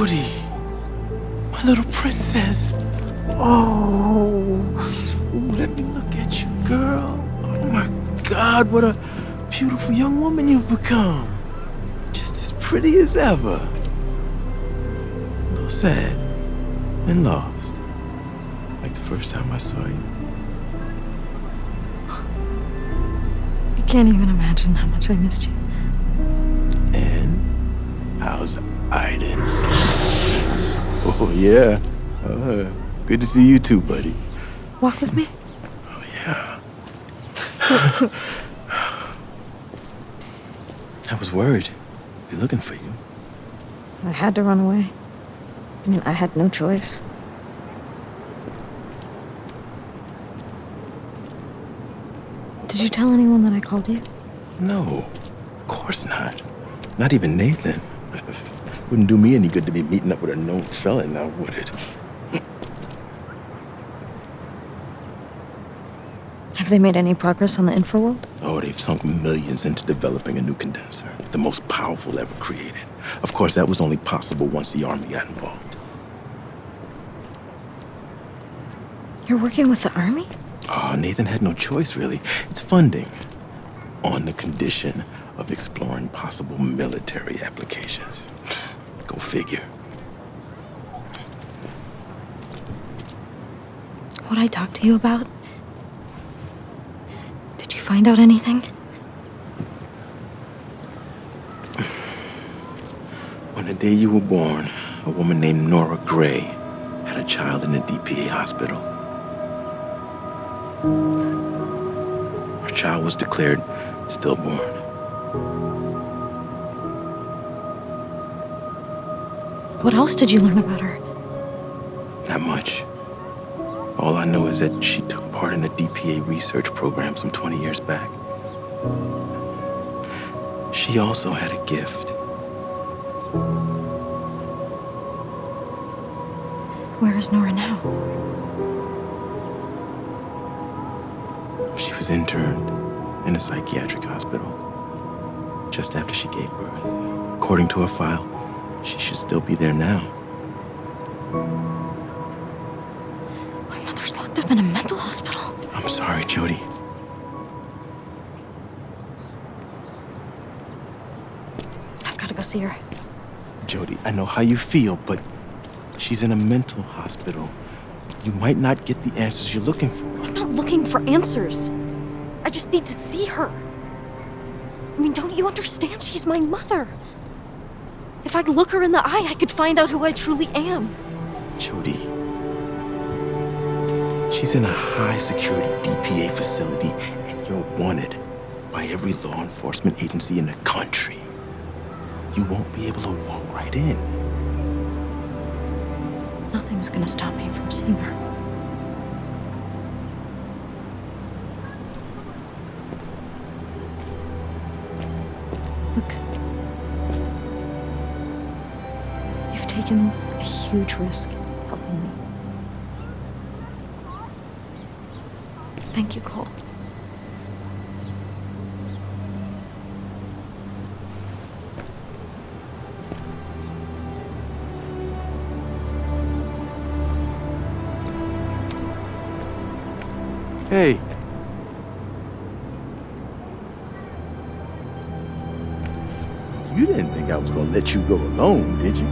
Jody, my little princess. Oh, ooh, let me look at you, girl. Oh my God, what a beautiful young woman you've become. Just as pretty as ever. A little sad and lost, like the first time I saw you. You can't even imagine how much I missed you. And how's Aiden? Oh, yeah. Good to see you too, buddy. Walk with me? Oh, yeah. I was worried. They're looking for you. I had to run away. I mean, I had no choice. Did you tell anyone that I called you? No, of course not. Not even Nathan. Wouldn't do me any good to be meeting up with a known felon now, would it? Have they made any progress on the infraworld? Oh, they've sunk millions into developing a new condenser, the most powerful ever created. Of course, that was only possible once the army got involved. You're working with the army? Oh, Nathan had no choice, really. It's funding. On the condition of exploring possible military applications. Go figure. What I talked to you about? Did you find out anything? On the day you were born, a woman named Nora Gray had a child in a DPA hospital. Her child was declared stillborn. What else did you learn about her? Not much. All I know is that she took part in a DPA research program some 20 years back. She also had a gift. Where is Nora now? She was interned in a psychiatric hospital just after she gave birth. According to her file, she should still be there now. My mother's locked up in a mental hospital. I'm sorry, Jody. I've got to go see her. Jody, I know how you feel, but she's in a mental hospital. You might not get the answers you're looking for. I'm not looking for answers. I just need to see her. I mean, don't you understand? She's my mother. If I look her in the eye, I could find out who I truly am. Jody, she's in a high-security DPA facility, and you're wanted by every law enforcement agency in the country. You won't be able to walk right in. Nothing's gonna stop me from seeing her. Look. You've taken a huge risk helping me. Thank you, Cole. Hey. You didn't think I was gonna let you go alone, did you?